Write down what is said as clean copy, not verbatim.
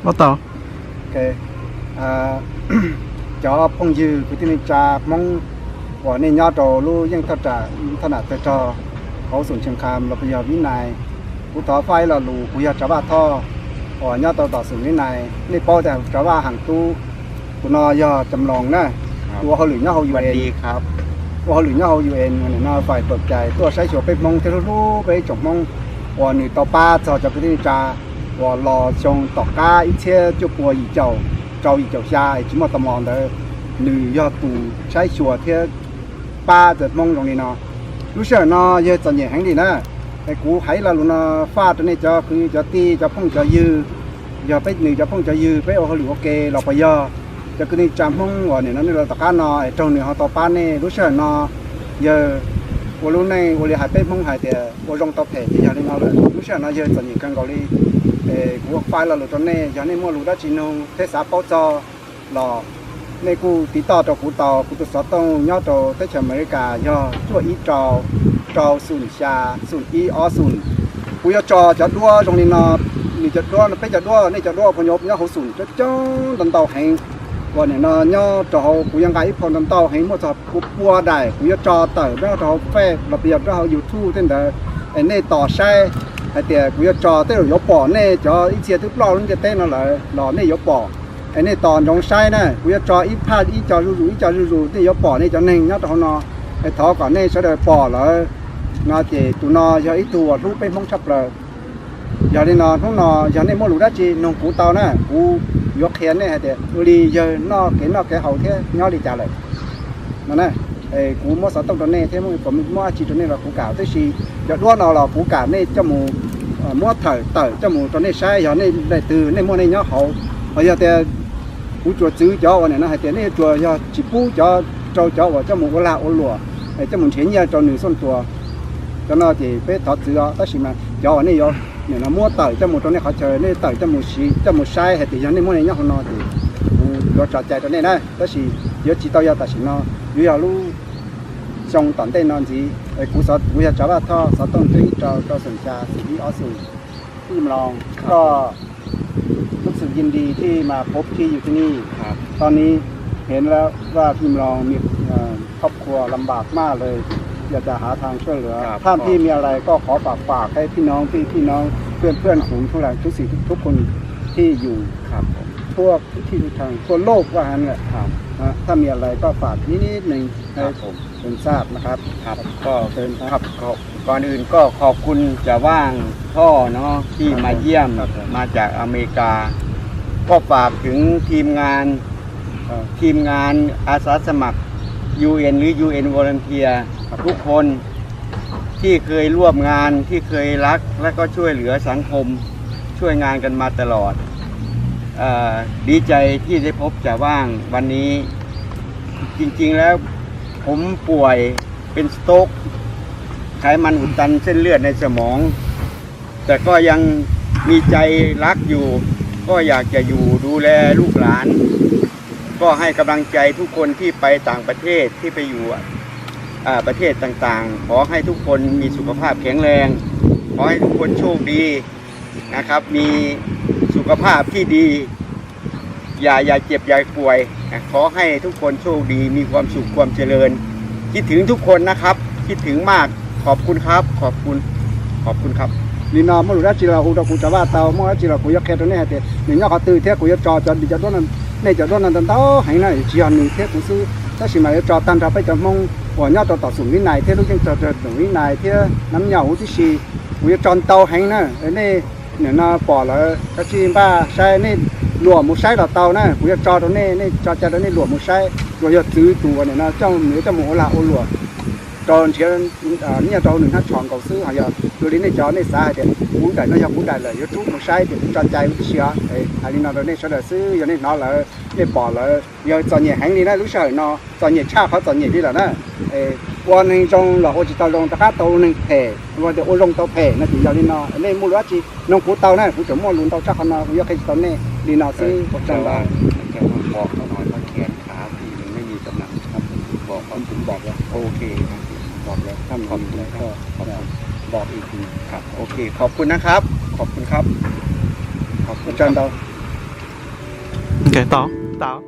bắt tàu ok cho phong dư của tin cha mong của nên nhau trò luôn nhưng thật ra thật là thật trò có sủng trường cam là bây giờ bên này cú tỏ phai là lù cú giờ cháu bà tho ở nhau tàu tỏ sủng bên này nên bao giờ cháu bà hàng tu cú nó giờ trầm lòng nè cú họ lử nhau họอยู่เองครับcú họ lử nhau họอยู่เองเนี่ยnó phảiเปิดใจตัวใช้ชัวไปมองเทรู้ไปจบมองว่าหนึ่งต่อป้าจะไปที่จ่าว่ารอชงต่อก้าอีเชี่ยจุปัวอีเจ้าอีเจ้าชายจิมอตมองเด้อหนึ่งยอดตูใช้ชัวเที่ยป้าจะมองตรงนี้เนาะรู้เชื่อเนาะเยอะจะเหนียงดีนะไอ้กูให้เราลุนะฟาดตัวนี้จะคือจะตีจะพุ่งจะยือย่าไปหนึ่งจะพุ่งจะยืไปเอาเขาหรือโอเคเราไปย่อจะคือนี่จำพุ่งว่าเนี่ยนั่นเราตะการเนาะไอ้ตรงนี้เขาต่อป้าเนี่ยรู้เชื่อเนาะเยอะว่ารู้ในว่าเลยหายไปพุ่งหายแต่ว่าลงต่อเพจที่ยาได้เนาะเลยรู้เชื่อเนาะเยอะจะเหนียงกันเกาหลีกูไฟเราหลุดตัวนี้ยาในมั่วหลุดได้จีนงเทศาเป้าจอหล่อในกูติดต่อตัวกูตัวสอต้องย่อตัวเทศอเมริกาย่อช่วยอีจอศูนย์ชาศูนย์อีอศูนย์กูย่อจอจะดัวตรงนี้เนาะนี่จะดัวไปจะดัวนี่จะดัวพยพย่อเขาศูนย์จะจ้องตันเตาแห้งวันนี้เนาะย่อจอกูยังไงพอตันเตาแห้งหมดจะกูปัวได้กูย่อจอเต๋อแล้วเขาแฝงระเบียบแล้วเขาอยู่ทู่เต้นเด้อไอ้นี่ต่อใช้ไอ้เตี๋ยกูย่อจอเต้นยกป่อนี่จออีเชียทุกรอบนั่นจะเต้นนั่นแหละหล่อนี่ยกป่อไอ้นี่ตอนตรงใช้น่ะกูจะจออีพาดอีจอรูอีจอรูที่ยกป่อนี่จะเน่งยัดเขานอไอ้ท้อก่อนนี่เสด็จป่อเลยนอเจตัวนอยาอีตัวรูปเป็นมงชับเลยอย่าได้นอนท้องนออย่าได้มอลูได้จีนงกูเตาน่ะกูยกแขนนี่ให้เด็กลีเยอะนอเข็นนอแกเขาเท่ย่อดีจ่าเลยนั่นน่ะไอ้กูมอสต้องตัวนี้เท่มึงผมมอจีตัวนี้เรากูกล่าวที่ชีอย่าด้วนเรากูกล่าวนี่จมูกมอเถอจมูกตัวนี้ใช้อย่านี่ได้ตื่นนี่มอนี่ย่อเขาbây giờ thì cú chùa chữ cho vào này nó hay tiền này chùa cho chỉ cú cho vào cho một cái lạ ô lùa để cho mình thấy nhà cho nửa xuân chùa cho nó thì phải thọ chữ đó tất mà cho vào này rồi nếu nó mua tỏi cho một trong này họ chờ này tỏi cho một sai hay thì cho nên mua này nhá không nó thì nó trả chạy cho này này tất là giờ chỉ tao giờ tất nó giờ lúc trong tận đây nó gì cú sợ cú giờ cháu vào thọ sợ tông chữ cho sừng trà xử lý ở sừngที่มลองก็รู้สึกยินดีที่มาพบที่อยู่ที่นี่ครับตอนนี้เห็นแล้วว่าพี่มลองมีครอบครัวลำบากมากเลยอยากจะหาทางช่วยเหลือถ้าพี่มีอะไรก็ขอฝากให้พี่น้องเพื่อนฝูงทุกหลายทุกสิ่งทุกคนที่อยู่ครับทั่วที่ทางทั่วโลกว่างั้นแหละครับถ้ามีอะไรก็ฝากนิดหนึ่งให้ผมเป็นทราบนะครับครับก็เชิญครับก่อนอื่นก็ขอบคุณจะว่างพ่อเนาะที่มาเยี่ยมมาจากอเมริกาก็ฝากถึงทีมงานอาสาสมัคร UN หรือ UN Volunteer ทุกคนที่เคยร่วมงานที่เคยรักและก็ช่วยเหลือสังคมช่วยงานกันมาตลอดดีใจที่ได้พบจะว่างวันนี้จริงๆแล้วผมป่วยเป็นสโตรกไขมันอุดตันเส้นเลือดในสมองแต่ก็ยังมีใจรักอยู่ก็อยากจะอยู่ดูแลลูกหลานก็ให้กำลังใจทุกคนที่ไปต่างประเทศที่ไปอยู่ประเทศต่างๆขอให้ทุกคนมีสุขภาพแข็งแรงขอให้ทุกคนโชคดีนะครับมีสุขภาพที่ดีอย่าเจ็บอย่าป่วยขอให้ทุกคนโชคดีมีความสุขความเจริญคิดถึงทุกคนนะครับคิดถึงมากขอบคุณครับขอบคุณครับนี่น้องมาดูได้จีเรากูจะว่าเตาเมื่อจีเรากูยกแค่ตัวนี้ให้เด็กหนึ่งยอดเขาตื่นเท่กูจะจอดีจะโดนนั้นในจะโดนนั้นตั้งเต้าให้หน่อยจีอันหนึ่งเท่กูซื้อถ้าสิมาจอตันจะไปจะมองหัวยอดต่อสูงนิดไหนเท่ลูกยังจะสูงนิดไหนเท่น้ำเหนียวที่ชีกูจะจอนเตาให้นะไอ้นี่เนี่ยน่าปล่อยแล้วก็จีบ้าใช่นี่หลวมมุ้งใช้ต่อเตานะกูจะจอตัวนี้นี่จอตัวนี้หลวมมุ้งใช้กูจะซื้อตัวเนี่ยนะเจ้าเหนือเจ้าหมูละโอหลวมจอนเชียร์เนี่ยจอหนึ่งถ้าชอนเขาซื้อหายตัวนี้ในจอในสายเดี๋ยวผู้ใดน่าจะผู้ใดเลยยูทูบมุ้งใช้เดี๋ยวจอนใจเชียร์ไอ้อันนี้เราเนี่ยเขาจะซื้ออย่างนี้เนาะเลยเนี่ยปล่อยเลยยังจอนเนี่ยแห่งนี้นะรู้เฉยเนาะจอนเนี่ยชาเขาจอนเนี่ยที่ละนะวันหนึ่งจงเราจะตลงตะก้าตัวหนึ่งแผ่วันเดียวลงตัวแผ่นั่นถึงอย่างนี้เนาะนี่มูลว่าจีน้องผู้เตาเนี่ยผู้จะมั่วลุนเตาชักเขาเนาะผู้ยกให้ตอนนี้ดีเนาะซื้อจังหวะจะบอกเขาหน่อยว่าแขนขาพี่มันไม่มีกำลังครับบอกเขาถึงบอกแล้วโอเคนะบอกแล้วถ้าขอบคุณแล้วก็บอกอีกทีครับโอเคขอบคุณนะครับขอบคุณครับขอบคุณจันเตา ok tỏ tỏ